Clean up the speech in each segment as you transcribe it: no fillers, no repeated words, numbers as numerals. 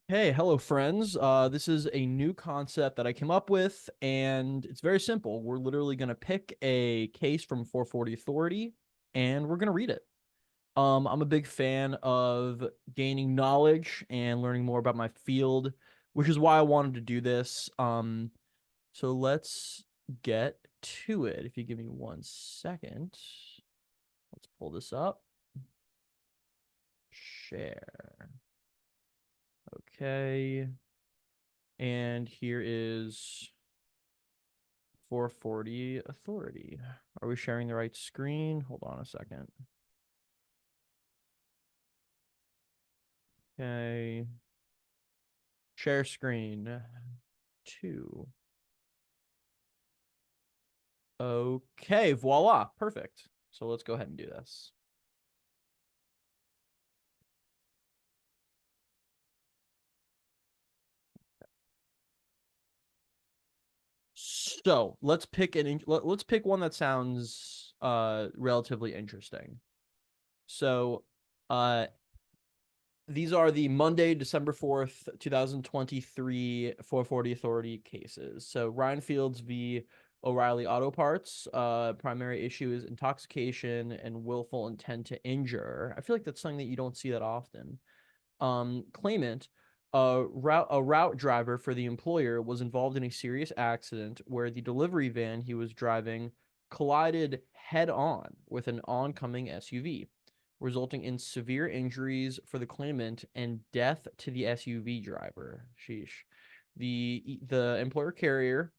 Hey, hello friends. This is a new concept that I came up with, and it's very simple. We're literally going to pick a case from 440 Authority, and we're going to read it. I'm a big fan of gaining knowledge and learning more about my field, which is why I wanted to do this. So let's get to it. If you give me 1 second, let's pull this up. Share. Okay. And here is 440 Authority. Are we sharing the right screen? Hold on a second. Okay. Share screen 2. Okay, voila. Perfect. So let's go ahead and do this. So let's pick one that sounds relatively interesting. So uh these are the Monday, December 4th, 2023 440 Authority cases. So Ryan Fields v. O'Reilly Auto Parts. Primary issue is intoxication and willful intent to injure. I feel like that's something that you don't see that often. Claimant, a route driver for the employer, was involved in a serious accident where the delivery van he was driving collided head on with an oncoming SUV, resulting in severe injuries for the claimant and death to the SUV driver. Sheesh. The employer carrier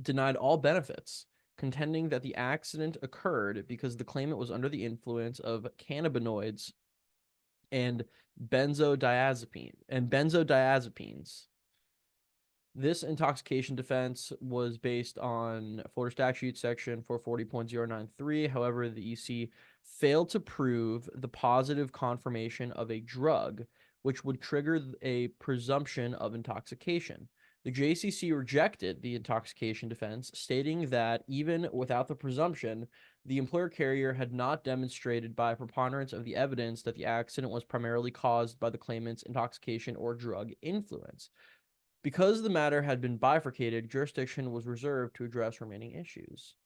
denied all benefits, contending that the accident occurred because the claimant was under the influence of cannabinoids and benzodiazepines. This intoxication defense was based on Florida Statute Section 440.093. However, the EC failed to prove the positive confirmation of a drug, which would trigger a presumption of intoxication. The JCC rejected the intoxication defense, stating that even without the presumption, the employer carrier had not demonstrated by preponderance of the evidence that the accident was primarily caused by the claimant's intoxication or drug influence. Because the matter had been bifurcated, jurisdiction was reserved to address remaining issues.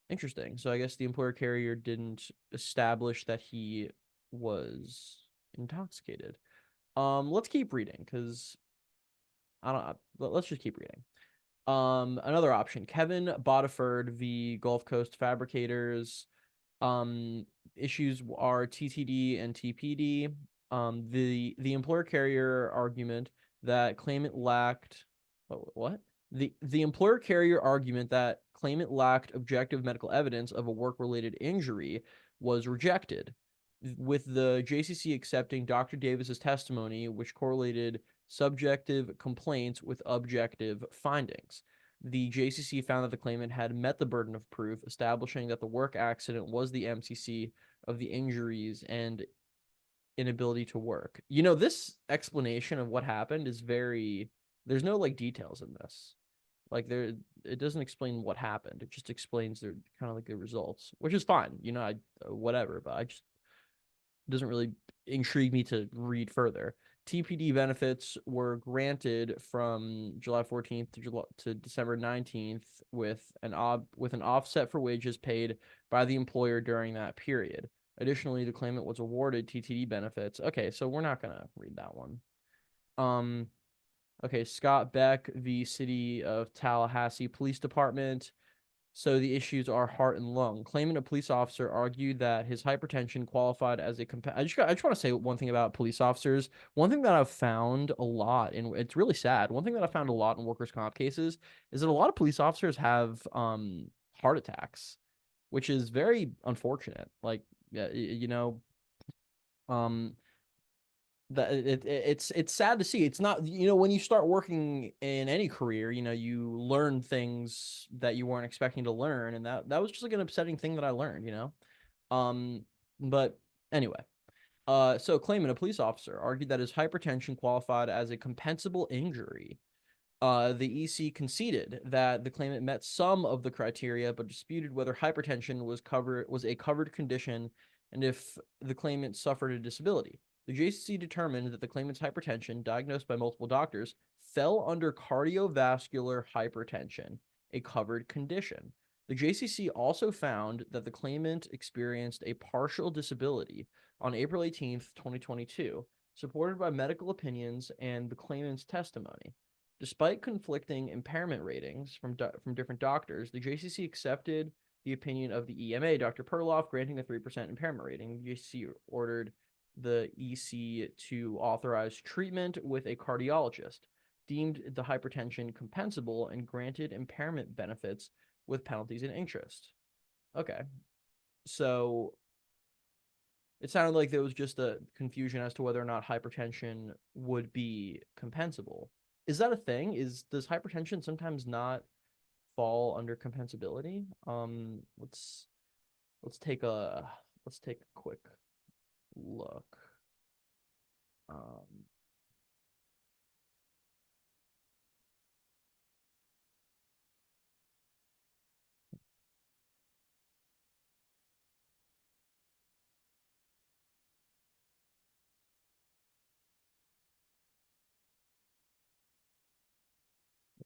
Interesting. So I guess the employer carrier didn't establish that he was intoxicated. Let's keep reading because I don't. Let's just keep reading. Another option: Kevin Bodiford v. Gulf Coast Fabricators. Um, Issues are TTD and TPD. The employer carrier argument that claimant lacked what? The employer carrier argument that claimant lacked objective medical evidence of a work-related injury was rejected, with the JCC accepting Dr. Davis's testimony, which correlated subjective complaints with objective findings. The JCC found that the claimant had met the burden of proof, establishing that the work accident was the MCC of the injuries and inability to work. This explanation of what happened is there's no like details in this. Like it doesn't explain what happened. It just explains the kind of like the results, which is fine. Whatever, but I just doesn't really intrigue me to read further. TPD benefits were granted from July 14th to December 19th with an offset for wages paid by the employer during that period. Additionally, the claimant was awarded TTD benefits. Okay, so we're not gonna read that one. Um, okay, Scott Beck v. City of Tallahassee Police Department. So the issues are heart and lung. Claimant a police officer argued that his hypertension qualified as a I just want to say one thing about police officers. One thing that I've found a lot, and it's really sad. One thing that I found a lot in workers' comp cases is that a lot of police officers have heart attacks, which is very unfortunate. Like, yeah, um that it's sad to see. It's not, when you start working in any career, you learn things that you weren't expecting to learn, and that was just like an upsetting thing that I learned. um but anyway, so claimant, a police officer, argued that his hypertension qualified as a compensable injury. The EC conceded that the claimant met some of the criteria, but disputed whether hypertension was a covered condition and if the claimant suffered a disability. The JCC determined that the claimant's hypertension, diagnosed by multiple doctors, fell under cardiovascular hypertension, a covered condition. The JCC also found that the claimant experienced a partial disability on April 18th, 2022, supported by medical opinions and the claimant's testimony. Despite conflicting impairment ratings from different doctors, the JCC accepted the opinion of the EMA, Dr. Perloff, granting a 3% impairment rating. The JCC ordered the EC to authorize treatment with a cardiologist, deemed the hypertension compensable, and granted impairment benefits with penalties and interest. Okay. So it sounded like there was just a confusion as to whether or not hypertension would be compensable. Is that a thing? Does hypertension sometimes not fall under compensability? Let's take a quick look.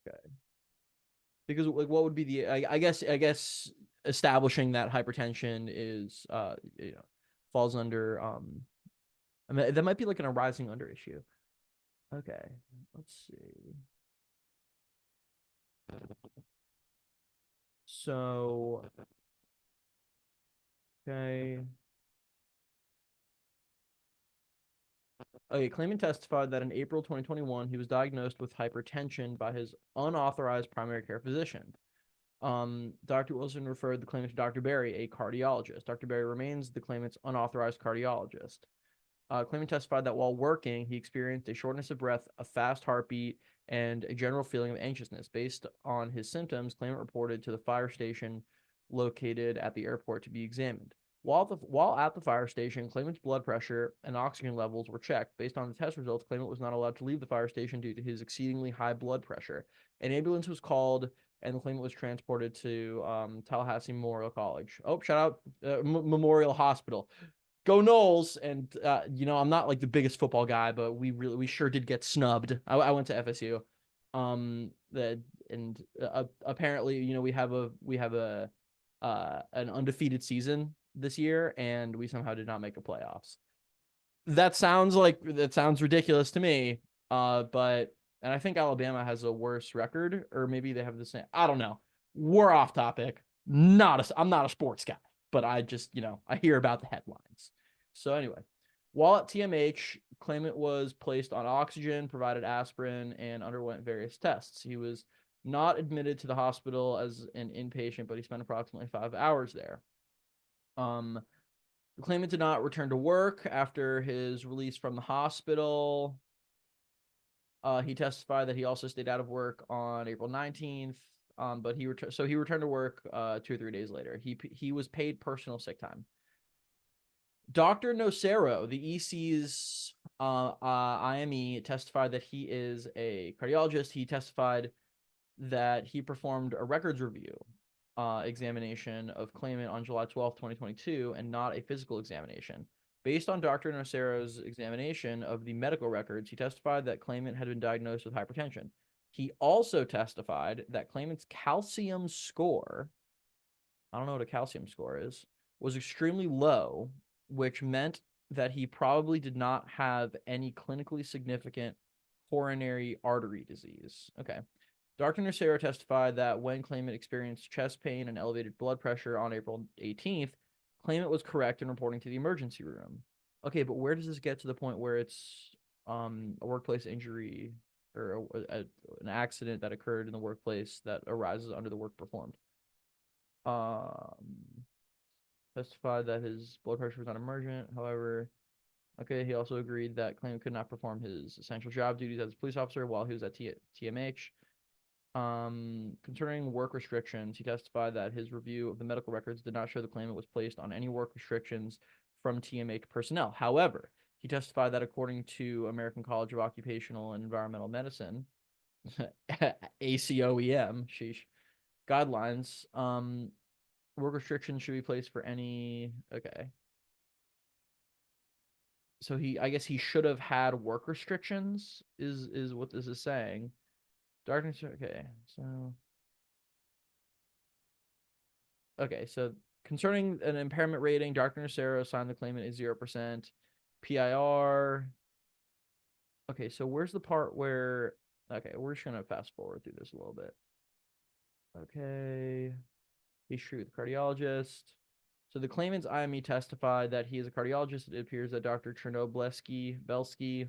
Okay. Because like what would be the I guess establishing that hypertension is falls under I mean that might be like an arising under issue. Okay. Let's see. So okay. Okay, claimant testified that in April 2021 he was diagnosed with hypertension by his unauthorized primary care physician. Dr. Wilson referred the claimant to Dr. Berry, a cardiologist. Dr. Berry remains the claimant's unauthorized cardiologist. Claimant testified that while working, he experienced a shortness of breath, a fast heartbeat, and a general feeling of anxiousness. Based on his symptoms, claimant reported to the fire station located at the airport to be examined. While at the fire station, claimant's blood pressure and oxygen levels were checked. Based on the test results, claimant was not allowed to leave the fire station due to his exceedingly high blood pressure. An ambulance was called, and the claimant was transported to Tallahassee Memorial College. Oh, shout out Memorial Hospital. Go Knowles. And I'm not like the biggest football guy, but we sure did get snubbed. I went to FSU. Apparently we have a an undefeated season this year, and we somehow did not make the playoffs. That sounds ridiculous to me. But and I think Alabama has a worse record, or maybe they have the same. I don't know. We're off topic. I'm not a sports guy, but I just I hear about the headlines. So anyway, while at TMH, claimant was placed on oxygen, provided aspirin, and underwent various tests. He was not admitted to the hospital as an inpatient, but he spent approximately 5 hours there. The claimant did not return to work after his release from the hospital. He testified that he also stayed out of work on April 19th, but he returned to work 2 or 3 days later. He was paid personal sick time. Dr. Nocero, the EC's IME, testified that he is a cardiologist. He testified that he performed a records review examination of claimant on July 12th, 2022, and not a physical examination. Based on Dr. Nocero's examination of the medical records, he testified that claimant had been diagnosed with hypertension. He also testified that claimant's calcium score, I don't know what a calcium score is, was extremely low, which meant that he probably did not have any clinically significant coronary artery disease. Okay. Dr. Nocero testified that when claimant experienced chest pain and elevated blood pressure on April 18th, claimant was correct in reporting to the emergency room. Okay, but where does this get to the point where it's a workplace injury or an accident that occurred in the workplace that arises under the work performed? Testified that his blood pressure was not emergent. However, okay, he also agreed that claimant could not perform his essential job duties as a police officer while he was at TMH. Concerning work restrictions, he testified that his review of the medical records did not show the claimant was placed on any work restrictions from TMH personnel. However, he testified that according to American College of Occupational and Environmental Medicine, ACOEM, sheesh, guidelines, work restrictions should be placed for any, okay. So I guess he should have had work restrictions, is what this is saying. Darkness, okay. So concerning an impairment rating, Dr. Nacero assigned the claimant is 0%. PIR. Okay, so where's the part where, okay, we're just gonna fast forward through this a little bit. Okay. History with the cardiologist. So the claimant's IME testified that he is a cardiologist. It appears that Dr. Belsky,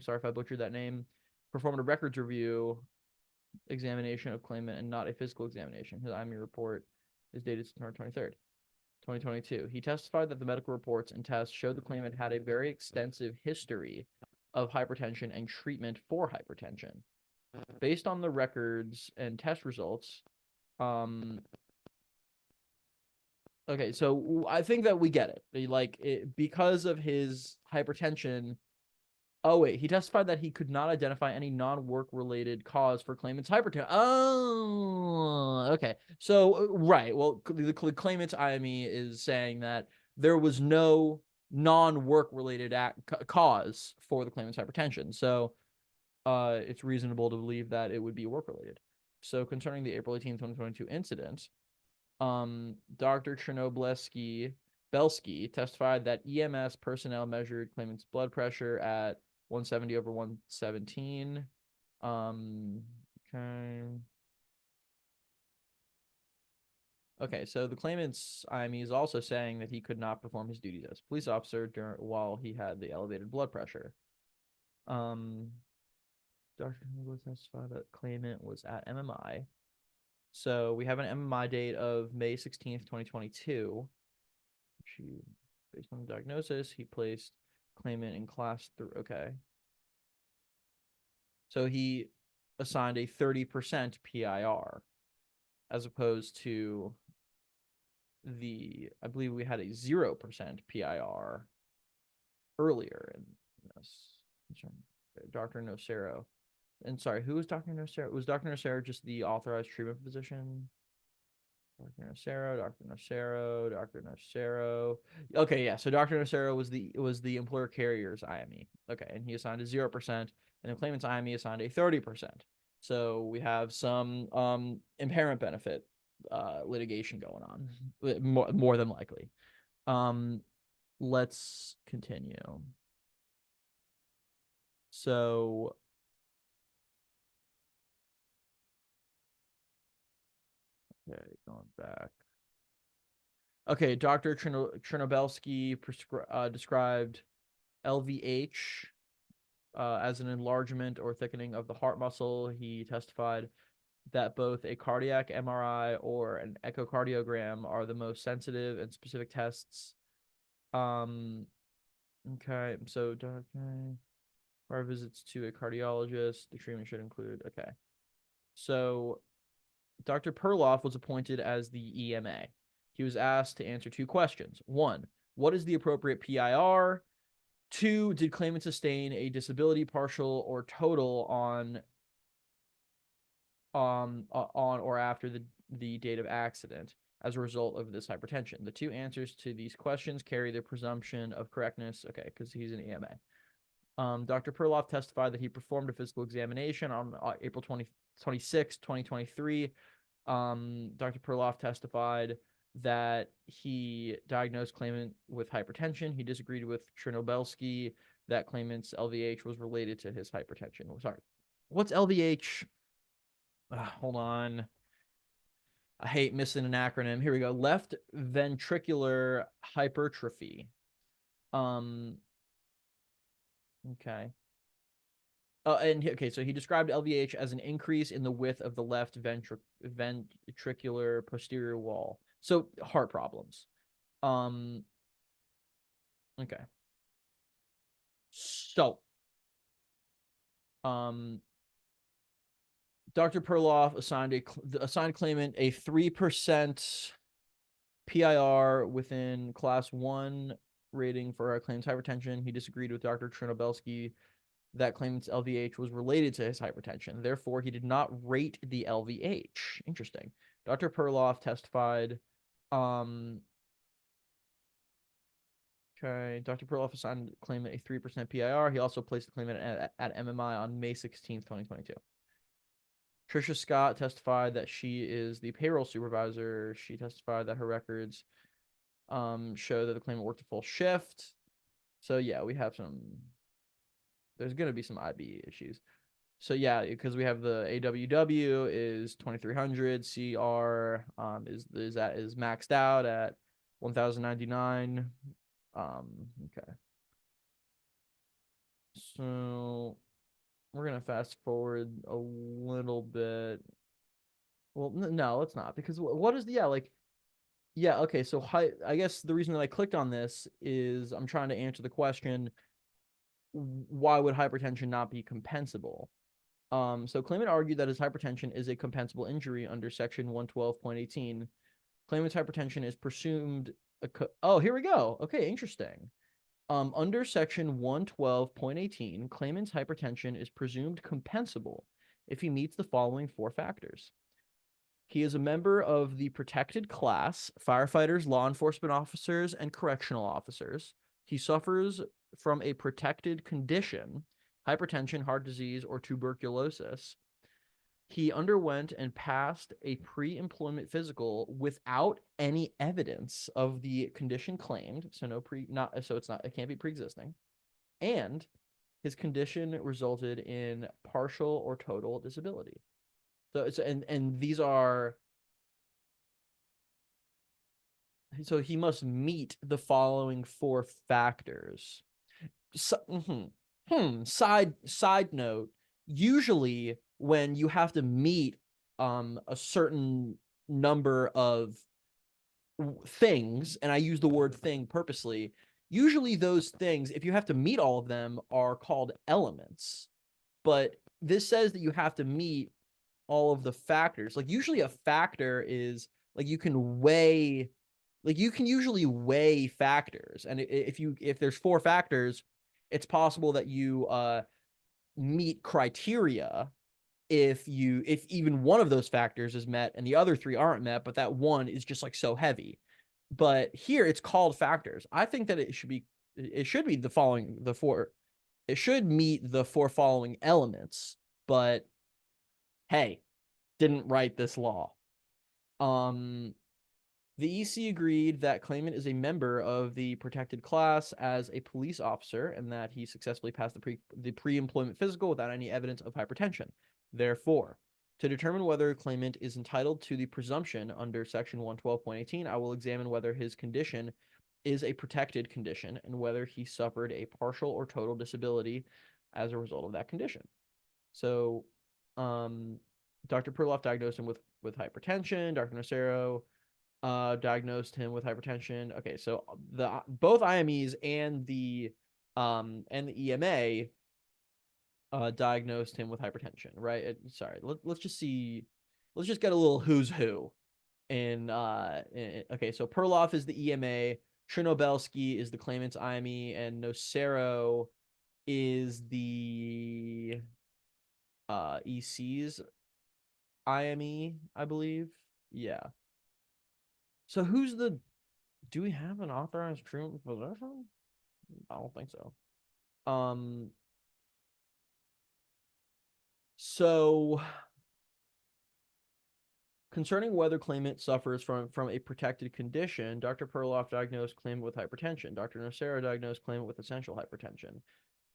sorry if I butchered that name, performed a records review examination of claimant and not a physical examination. His IME report is dated September 23rd, 2022. He testified that the medical reports and tests showed the claimant had a very extensive history of hypertension and treatment for hypertension. Based on the records and test results, okay, so I think that we get it. Like, because of his hypertension. Oh, wait. He testified that he could not identify any non-work related cause for claimant's hypertension. Oh, okay. So, right. Well, the claimant's IME is saying that there was no non-work related cause for the claimant's hypertension. So, it's reasonable to believe that it would be work related. So, concerning the April 18th, 2022 incident, Dr. Belsky testified that EMS personnel measured claimant's blood pressure at 170 over 117. Okay. Okay, so the claimant's IME is also saying that he could not perform his duties as a police officer while he had the elevated blood pressure. Dr. testified that claimant was at MMI. So we have an MMI date of May 16th, 2022. Based on the diagnosis, he placed claimant in class 3. Okay. So he assigned a 30% PIR as opposed to I believe we had a 0% PIR earlier in this. Dr. Nocero. And sorry, who was Dr. Nocero? Was Dr. Nocero just the authorized treatment physician? Dr. Nocero. Okay, yeah. So Dr. Nocero was the employer carrier's IME. Okay, and he assigned a 0%, and the claimant's IME assigned a 30%. So we have some impairment benefit litigation going on, more than likely. Let's continue. So okay, going back. Okay, Dr. Chernobylsky described LVH as an enlargement or thickening of the heart muscle. He testified that both a cardiac MRI or an echocardiogram are the most sensitive and specific tests. Okay, so our visits to a cardiologist, the treatment should include. Okay, so Dr. Perloff was appointed as the EMA. He was asked to answer 2 questions. 1, what is the appropriate PIR? 2, did claimant sustain a disability, partial or total, on or after the date of accident as a result of this hypertension? The 2 answers to these questions carry the presumption of correctness. Okay, because he's an EMA. Dr. Perloff testified that he performed a physical examination on April 26, 2023. Dr. Perloff testified that he diagnosed claimant with hypertension. He disagreed with Chernobylsky that claimant's LVH was related to his hypertension. Sorry. What's LVH? Hold on. I hate missing an acronym. Here we go. Left ventricular hypertrophy. Okay. So he described LVH as an increase in the width of the left ventricular posterior wall. So heart problems. Okay. So, Dr. Perloff assigned claimant a 3% PIR within class 1 rating for claimant's hypertension. He disagreed with Dr. Chernobylsky that claimant's LVH was related to his hypertension. Therefore, he did not rate the LVH. Interesting. Dr. Perloff testified. Okay. Okay. Dr. Perloff assigned the claimant a 3% PIR. He also placed the claimant at MMI on May 16th, 2022. Trisha Scott testified that she is the payroll supervisor. She testified that her records show that the claimant worked a full shift. So yeah, we have some. There's gonna be some IB issues. So yeah, because we have the AWW is 2300, CR is maxed out at 1099. Okay. So we're gonna fast forward a little bit. Well, no, it's not because what is the yeah, okay. So I guess the reason that I clicked on this is I'm trying to answer the question, why would hypertension not be compensable? So claimant argued that his hypertension is a compensable injury under section 112.18. Claimant's hypertension is presumed. Oh, here we go. Okay, interesting. Under section 112.18, claimant's hypertension is presumed compensable if he meets the following four factors. He is a member of the protected class, firefighters, law enforcement officers, and correctional officers. He suffers from a protected condition, hypertension, heart disease, or tuberculosis. He underwent and passed a pre-employment physical without any evidence of the condition claimed. So it can't be pre-existing. And his condition resulted in partial or total disability. So these are, so he must meet the following four factors. So, side note, usually when you have to meet a certain number of things, and I use the word thing purposely, usually those things, if you have to meet all of them, are called elements. But this says that you have to meet all of the factors. Like usually a factor is like you can usually weigh factors, and if there's four factors, it's possible that you meet criteria if even one of those factors is met and the other three aren't met, but that one is just like so heavy. But here it's called factors. I think that it should be it should meet the four following elements, but hey, didn't write this law. The EC agreed that claimant is a member of the protected class as a police officer and that he successfully passed the pre-employment physical without any evidence of hypertension. Therefore, to determine whether a claimant is entitled to the presumption under section 112.18, I will examine whether his condition is a protected condition and whether he suffered a partial or total disability as a result of that condition. So, Dr. Perloff diagnosed him with hypertension. Dr. Nocero diagnosed him with hypertension. Okay, so both IMEs and the EMA diagnosed him with hypertension, right? Sorry, let's just get a little who's who. Okay, so Perloff is the EMA, Chernobylsky is the claimant's IME, and Nocero is the EC's IME, I believe. Yeah. So do we have an authorized treatment physician? I don't think so. So concerning whether claimant suffers from a protected condition, Dr. Perloff diagnosed claimant with hypertension. Dr. Nocero diagnosed claimant with essential hypertension.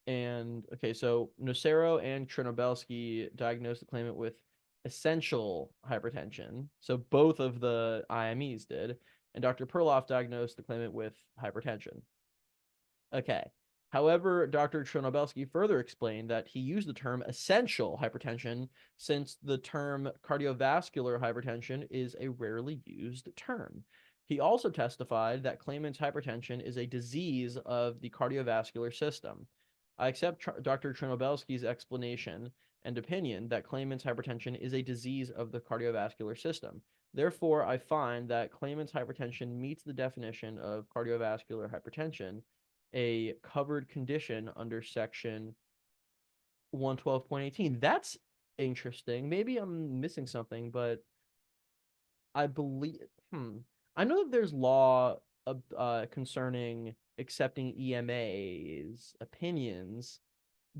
And okay, so Nocero and Chernobylsky diagnosed the claimant with essential hypertension. So both of the IMEs did. And Dr. Perloff diagnosed the claimant with hypertension. Okay. However, Dr. Chernobylsky further explained that he used the term essential hypertension since the term cardiovascular hypertension is a rarely used term. He also testified that claimant's hypertension is a disease of the cardiovascular system. I accept Dr. Chernobylsky's explanation and opinion that claimant's hypertension is a disease of the cardiovascular system. Therefore, I find that claimant's hypertension meets the definition of cardiovascular hypertension, a covered condition under section 112.18. That's interesting. Maybe I'm missing something, but I believe I know that there's law concerning accepting EMA's opinions,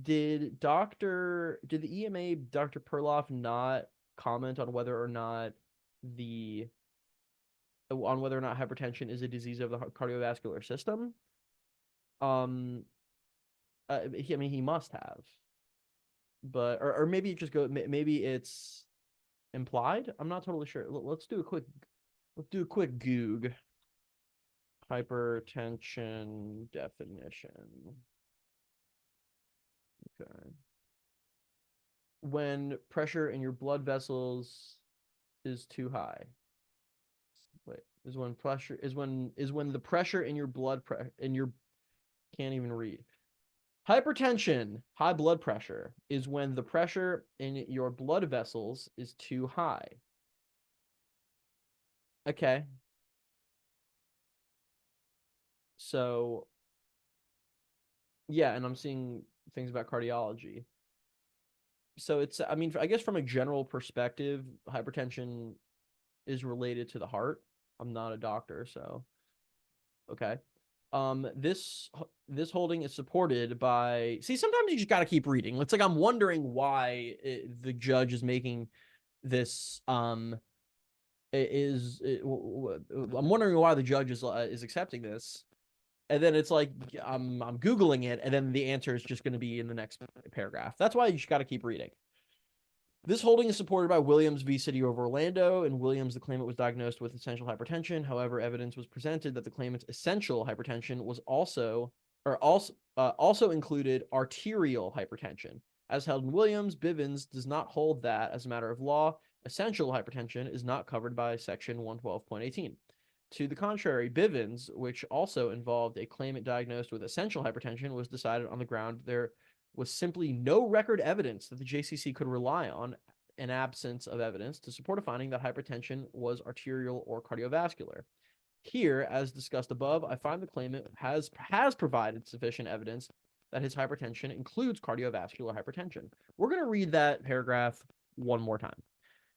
did the EMA, Dr. Perloff, not comment on whether or not hypertension is a disease of the cardiovascular system? Um, he must have, but or maybe it just maybe it's implied. I'm not totally sure. Let's do a quick Goog. Hypertension definition. Okay. When pressure in your blood vessels is too high. Wait, is when the pressure in your can't even read. Hypertension, high blood pressure, is when the pressure in your blood vessels is too high. Okay. So, yeah, and I'm seeing things about cardiology. So I mean, I guess from a general perspective, hypertension is related to the heart. I'm not a doctor, so okay. This holding is supported by. See, sometimes you just got to keep reading. It's like I'm wondering why the judge is making this. I'm wondering why the judge is accepting this, and then it's like I'm googling it, and then the answer is just going to be in the next paragraph. That's why you just got to keep reading. This holding is supported by Williams v. City of Orlando. In Williams, the claimant was diagnosed with essential hypertension. However, evidence was presented that the claimant's essential hypertension was also included arterial hypertension. As held in Williams, Bivens does not hold that, as a matter of law, essential hypertension is not covered by Section 112.18. To the contrary, Bivens, which also involved a claimant diagnosed with essential hypertension, was decided on the ground there was simply no record evidence that the JCC could rely on, an absence of evidence to support a finding that hypertension was arterial or cardiovascular. Here, as discussed above, I find the claimant has provided sufficient evidence that his hypertension includes cardiovascular hypertension. We're going to read that paragraph one more time.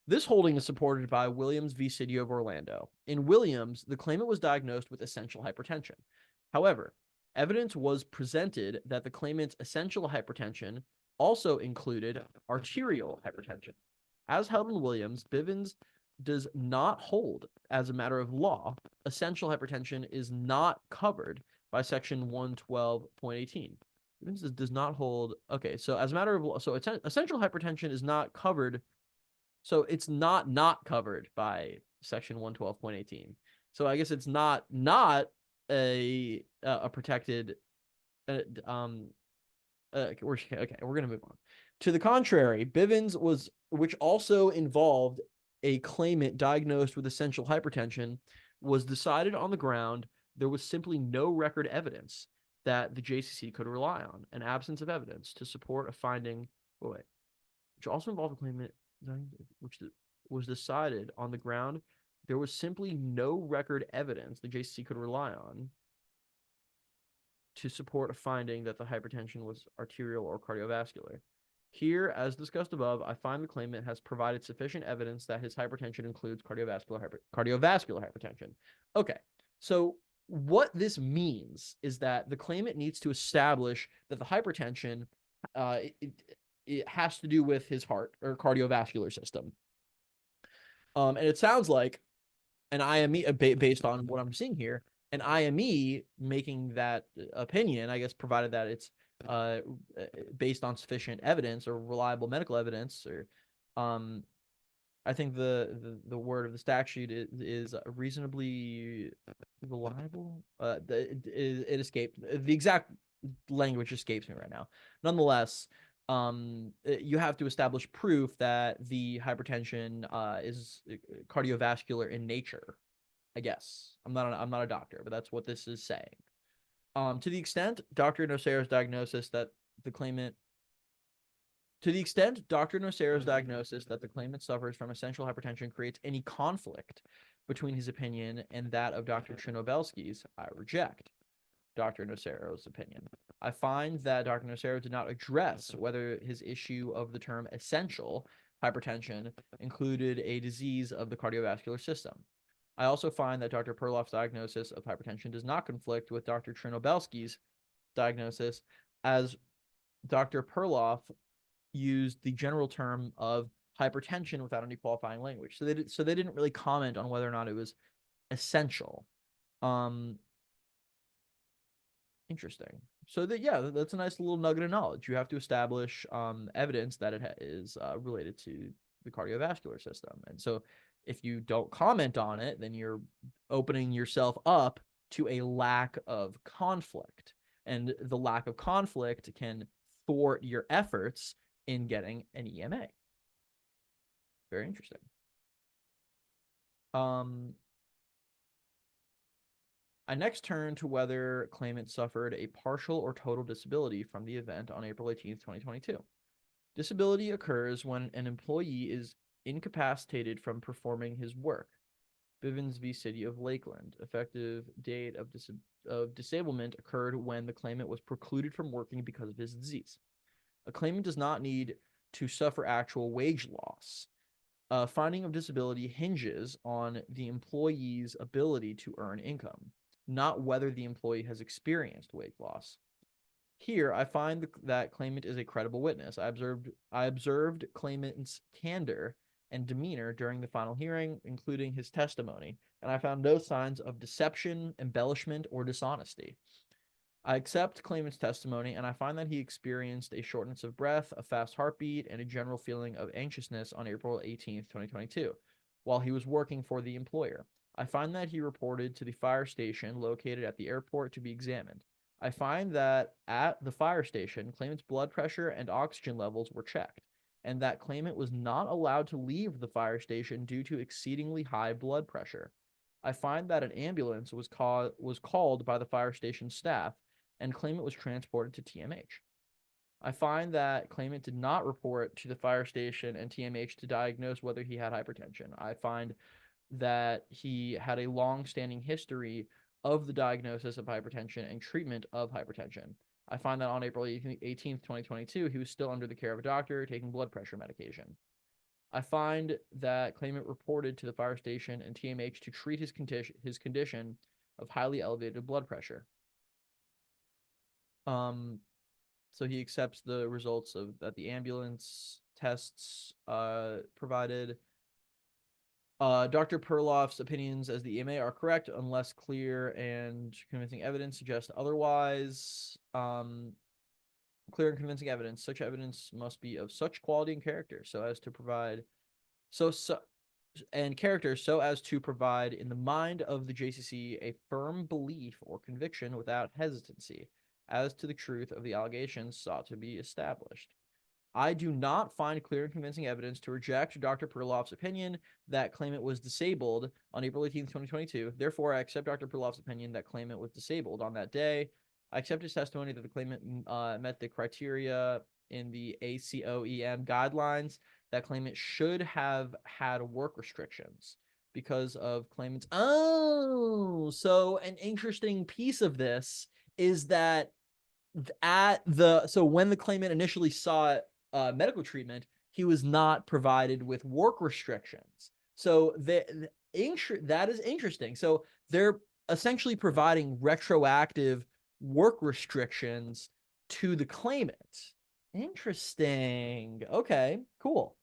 This holding is supported by Williams v. City of Orlando. In Williams, the claimant was diagnosed with essential hypertension. However, evidence was presented that the claimant's essential hypertension also included arterial hypertension. As held in Williams, Bivens does not hold, as a matter of law, essential hypertension is not covered by Section 112.18. Bivens does not hold. Okay, so as a matter of law, so essential hypertension is not covered. So it's not covered by Section 112.18. So I guess it's not a protected. Okay, we're gonna move on. To the contrary, Bivens which also involved a claimant diagnosed with essential hypertension, was decided on the ground there was simply no record evidence that the JCC could rely on, an absence of evidence to support a finding. Which also involved a claimant which was decided on the ground there was simply no record evidence the JCC could rely on to support a finding that the hypertension was arterial or cardiovascular. Here, as discussed above, I find the claimant has provided sufficient evidence that his hypertension includes cardiovascular hypertension. Okay, so what this means is that the claimant needs to establish that the hypertension it has to do with his heart or cardiovascular system. And it sounds like an IME, based on what I'm seeing here, an IME making that opinion, I guess, provided that it's based on sufficient evidence or reliable medical evidence, or I think the word of the statute is reasonably reliable. It escaped. The exact language escapes me right now. Nonetheless, you have to establish proof that the hypertension is cardiovascular in nature. I guess I'm not a doctor, but that's what this is saying. To the extent Dr. Nocero's diagnosis that the claimant suffers from essential hypertension creates any conflict between his opinion and that of Dr. Chernobylski's, I reject Dr. Nocero's opinion. I find that Dr. Nocero did not address whether his issue of the term essential hypertension included a disease of the cardiovascular system. I also find that Dr. Perloff's diagnosis of hypertension does not conflict with Dr. Chernobylski's diagnosis, as Dr. Perloff used the general term of hypertension without any qualifying language. So they didn't really comment on whether or not it was essential. Interesting. So that's a nice little nugget of knowledge. You have to establish evidence that it is related to the cardiovascular system. And so if you don't comment on it, then you're opening yourself up to a lack of conflict. And the lack of conflict can thwart your efforts in getting an EMA. Very interesting. I next turn to whether claimant suffered a partial or total disability from the event on April 18th, 2022. Disability occurs when an employee is incapacitated from performing his work. Bivens v. City of Lakeland. Effective date of disablement occurred when the claimant was precluded from working because of his disease. A claimant does not need to suffer actual wage loss. Finding of disability hinges on the employee's ability to earn income, not whether the employee has experienced wage loss. Here, I find that claimant is a credible witness. I observed claimant's candor and demeanor during the final hearing, including his testimony, and I found no signs of deception, embellishment, or dishonesty. I accept claimant's testimony, and I find that he experienced a shortness of breath, a fast heartbeat, and a general feeling of anxiousness on April 18th, 2022, while he was working for the employer. I find that he reported to the fire station located at the airport to be examined. I find that at the fire station, claimant's blood pressure and oxygen levels were checked, and that claimant was not allowed to leave the fire station due to exceedingly high blood pressure. I find that an ambulance was called by the fire station staff, and claimant was transported to TMH. I find that claimant did not report to the fire station and TMH to diagnose whether he had hypertension. I find that he had a long-standing history of the diagnosis of hypertension and treatment of hypertension. I find that on April 18th, 2022, he was still under the care of a doctor taking blood pressure medication. I find that claimant reported to the fire station and TMH to treat his condition of highly elevated blood pressure. So he accepts the results of that the ambulance tests provided. Dr. Perloff's opinions as the EMA are correct unless clear and convincing evidence suggests otherwise. Clear and convincing evidence. Such evidence must be of such quality and character so as to provide character so as to provide in the mind of the JCC a firm belief or conviction without hesitancy as to the truth of the allegations sought to be established. I do not find clear and convincing evidence to reject Dr. Perloff's opinion that claimant was disabled on April 18th, 2022. Therefore, I accept Dr. Perloff's opinion that claimant was disabled on that day. I accept his testimony that the claimant met the criteria in the ACOEM guidelines that claimant should have had work restrictions because of claimant's. Oh, so an interesting piece of this is that when the claimant initially sought medical treatment, he was not provided with work restrictions. So that is interesting. So they're essentially providing retroactive work restrictions to the claimant. Interesting. Okay, cool.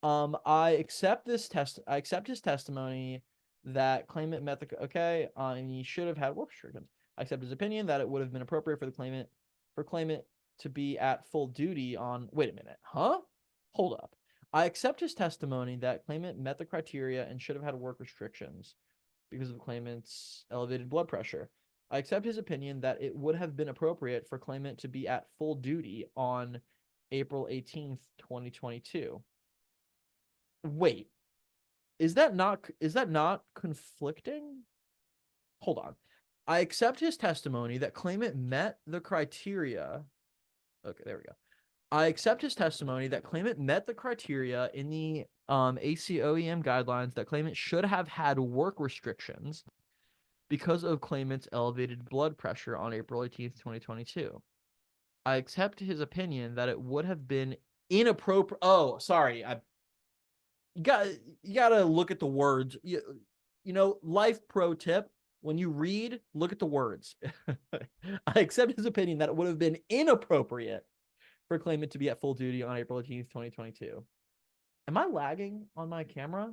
I accept his testimony that claimant met the and he should have had work restrictions. I accept his opinion that it would have been appropriate for claimant to be at full duty on. Wait a minute, huh? Hold up. I accept his testimony that claimant met the criteria and should have had work restrictions because of claimant's elevated blood pressure. I accept his opinion that it would have been appropriate for claimant to be at full duty on April 18th, 2022. Wait, is that not conflicting? Hold on. I accept his testimony that claimant met the criteria. Okay, there we go. I accept his testimony that claimant met the criteria in the ACOEM guidelines that claimant should have had work restrictions because of claimant's elevated blood pressure on April 18th, 2022. I accept his opinion that it would have been inappropriate. Oh, sorry. You gotta look at the words. life pro tip. When you read, look at the words. I accept his opinion that it would have been inappropriate for claimant to be at full duty on April 18th, 2022. Am I lagging on my camera?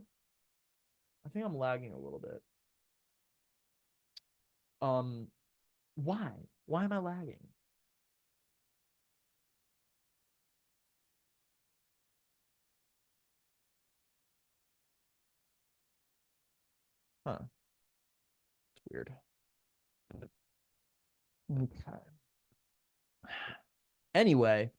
I think I'm lagging a little bit. Um, why? Why am I lagging? Huh. It's weird. Okay. Anyway,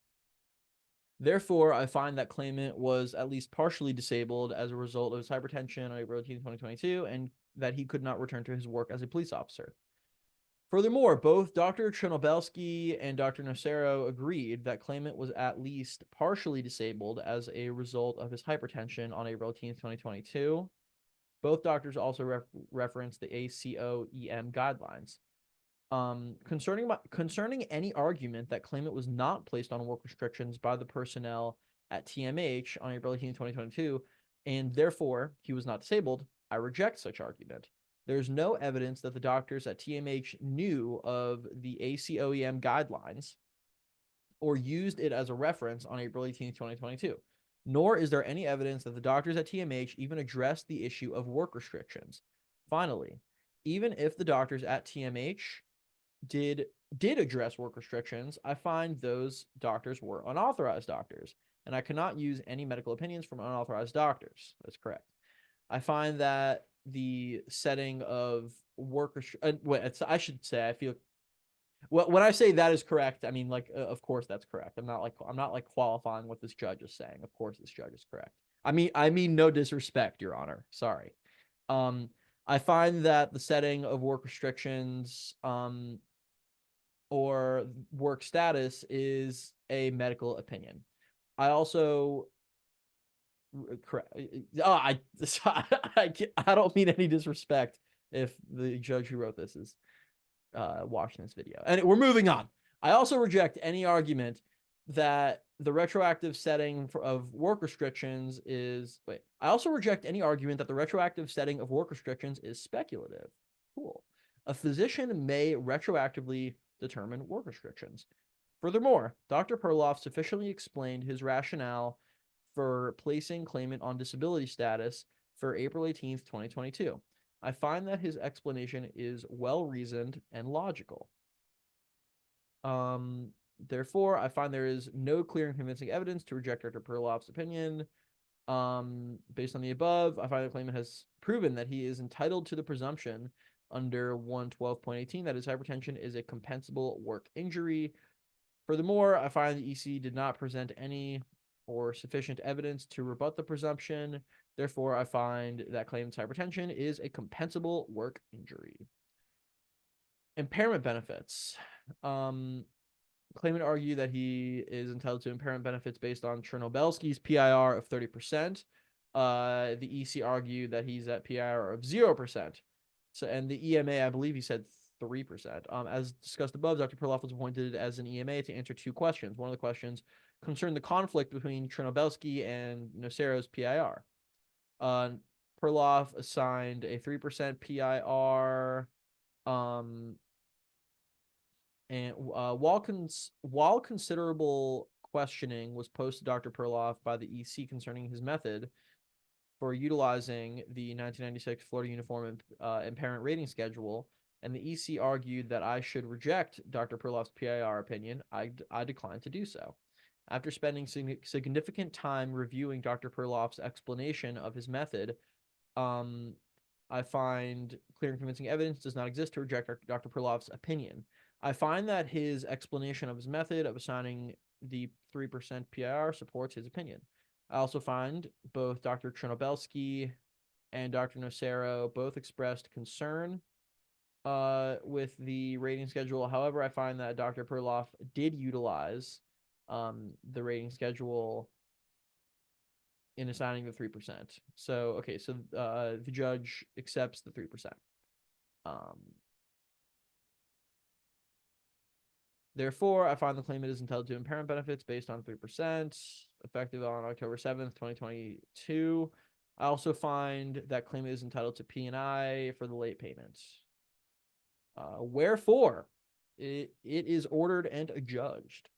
therefore, I find that claimant was at least partially disabled as a result of his hypertension on April 18, 2022, and that he could not return to his work as a police officer. Furthermore, both Dr. Chernobylski and Dr. Nocero agreed that claimant was at least partially disabled as a result of his hypertension on April 18, 2022. Both doctors also referenced the ACOEM guidelines. Concerning any argument that claimant was not placed on work restrictions by the personnel at TMH on April 18, 2022, and therefore he was not disabled, I reject such argument. There's no evidence that the doctors at TMH knew of the ACOEM guidelines or used it as a reference on April 18, 2022. Nor is there any evidence that the doctors at TMH even addressed the issue of work restrictions. Finally, even if the doctors at TMH did address work restrictions, I find those doctors were unauthorized doctors, and I cannot use any medical opinions from unauthorized doctors. That's correct. I find that the setting of work I should say I feel when I say that is correct, I mean of course that's correct. I'm not qualifying what this judge is saying. Of course this judge is correct. I mean no disrespect, Your Honor. Sorry. Um, I find that the setting of work restrictions or work status is a medical opinion. I also correct. Oh, I don't mean any disrespect if the judge who wrote this is watching this video. And we're moving on. I also reject any argument that the retroactive setting of work restrictions is. Wait. I also reject any argument that the retroactive setting of work restrictions is speculative. Cool. A physician may retroactively determine work restrictions. Furthermore, Dr. Perloff sufficiently explained his rationale for placing claimant on disability status for April 18th, 2022. I find that his explanation is well-reasoned and logical. Therefore, I find there is no clear and convincing evidence to reject Dr. Perloff's opinion. Based on the above, I find the claimant has proven that he is entitled to the presumption under 112.18 that his hypertension is a compensable work injury. Furthermore, I find the EC did not present any or sufficient evidence to rebut the presumption. Therefore, I find that claimant's hypertension is a compensable work injury. Impairment benefits. Claimant argued that he is entitled to impairment benefits based on Chernobylski's PIR of 30%. The EC argued that he's at PIR of 0%. So, and the EMA, I believe he said 3%. As discussed above, Dr. Perloff was appointed as an EMA to answer two questions. One of the questions concerned the conflict between Chernobylski and Nocero's PIR. Perloff assigned a 3% PIR. And while considerable questioning was posed to Dr. Perloff by the EC concerning his method for utilizing the 1996 Florida Uniform Impairment Rating Schedule, and the EC argued that I should reject Dr. Perloff's PIR opinion, I declined to do so. After spending significant time reviewing Dr. Perloff's explanation of his method, I find clear and convincing evidence does not exist to reject Dr. Perloff's opinion. I find that his explanation of his method of assigning the 3% PIR supports his opinion. I also find both Dr. Chernobylski and Dr. Nocero both expressed concern with the rating schedule. However, I find that Dr. Perloff did utilize the rating schedule in assigning the 3%. So, okay, so the judge accepts the 3%. Therefore, I find the claimant is entitled to impairment benefits based on 3%, effective on October 7th, 2022. I also find that claimant is entitled to P&I for the late payments. Wherefore, it is ordered and adjudged.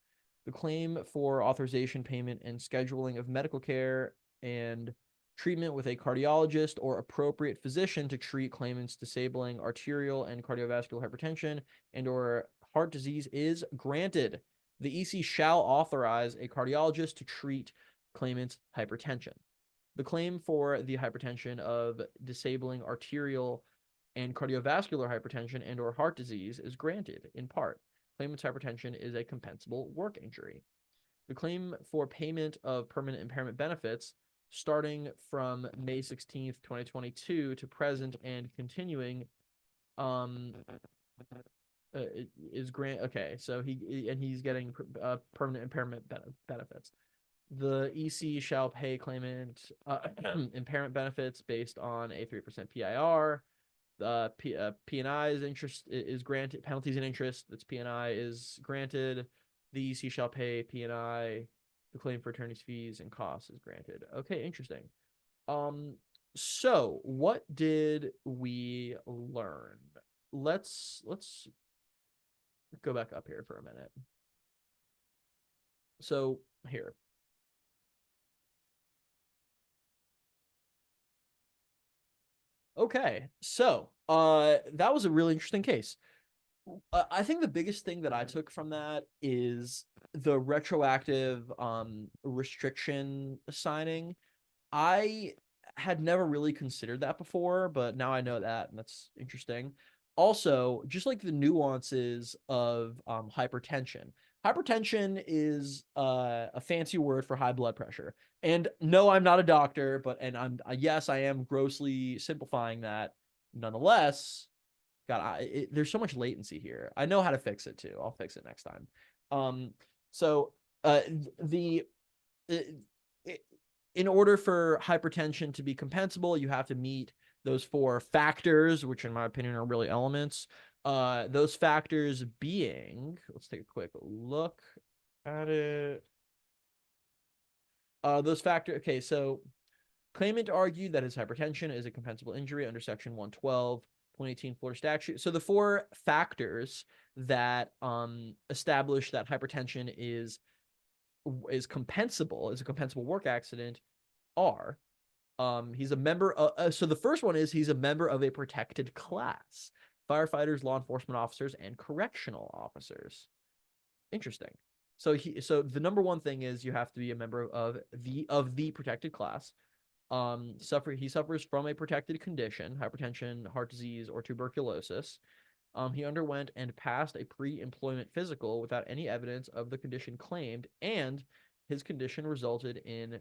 The claim for authorization, payment, and scheduling of medical care and treatment with a cardiologist or appropriate physician to treat claimants' disabling arterial and cardiovascular hypertension and or heart disease is granted. The EC shall authorize a cardiologist to treat claimants' hypertension. The claim for the hypertension of disabling arterial and cardiovascular hypertension and or heart disease is granted in part. Claimant's hypertension is a compensable work injury. The claim for payment of permanent impairment benefits starting from May 16th, 2022 to present and continuing is okay, so he's getting permanent impairment benefits. The EC shall pay claimant impairment benefits based on a 3% PIR. P&I's interest is granted. Penalties and interest, that's P&I, is granted. The EC shall pay P&I. The claim for attorney's fees and costs is granted. Okay, interesting. So what did we learn? Let's go back up here for a minute. So here. Okay, so that was a really interesting case. I think the biggest thing that I took from that is the retroactive restriction signing. I had never really considered that before, but now I know that, and that's interesting. Also, just like the nuances of hypertension. Hypertension is a fancy word for high blood pressure. And no, I'm not a doctor, but yes, I am grossly simplifying that. Nonetheless, God, there's so much latency here. I know how to fix it too. I'll fix it next time. So the in order for hypertension to be compensable, you have to meet those 4 factors, which in my opinion are really elements. Those factors being, let's take a quick look at it. Those factors, okay, so claimant argued that his hypertension is a compensable injury under section 112.18 Florida statute. So the 4 factors that establish that hypertension is compensable, is a compensable work accident are he's a member of, so the first one is he's a member of a protected class: firefighters, law enforcement officers, and correctional officers. Interesting. So the number one thing is you have to be a member of the protected class. He suffers from a protected condition: hypertension, heart disease, or tuberculosis. He underwent and passed a pre-employment physical without any evidence of the condition claimed, and his condition resulted in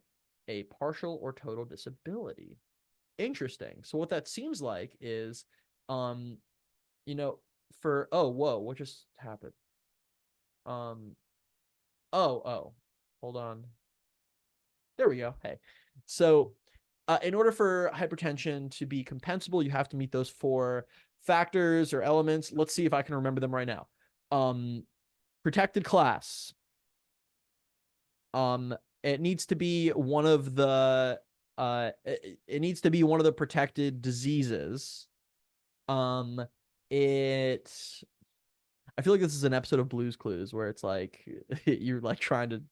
a partial or total disability. Interesting. So what that seems like is, you know, whoa, what just happened? Hold on. There we go. Hey, so in order for hypertension to be compensable, you have to meet those 4 factors or elements. Let's see if I can remember them right now. Protected class. It needs to be one of the it needs to be one of the protected diseases. I feel like this is an episode of Blue's Clues where it's like you're like trying to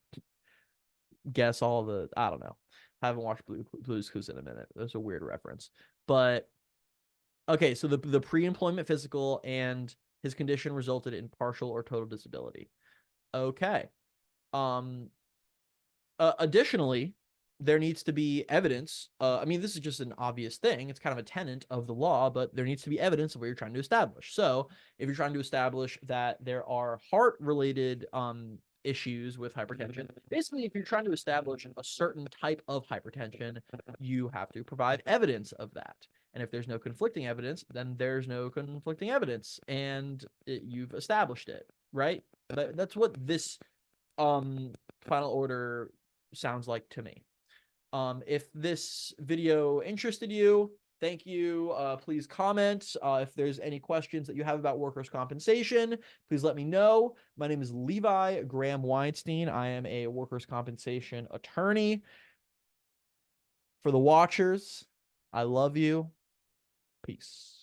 guess all the, I don't know. I haven't watched Blue's Clues in a minute. That's a weird reference. But okay, so the pre-employment physical and his condition resulted in partial or total disability. Okay. Additionally, there needs to be evidence. I mean, this is just an obvious thing. It's kind of a tenet of the law, but there needs to be evidence of what you're trying to establish. So if you're trying to establish that there are heart-related issues with hypertension, basically, if you're trying to establish a certain type of hypertension, you have to provide evidence of that. And if there's no conflicting evidence, then there's no conflicting evidence, and you've established it, right? That's what this final order sounds like to me. If this video interested you, thank you. Please comment. If there's any questions that you have about workers' compensation, please let me know. My name is Levi Graham Weinstein. I am a workers' compensation attorney. For the watchers, I love you. Peace.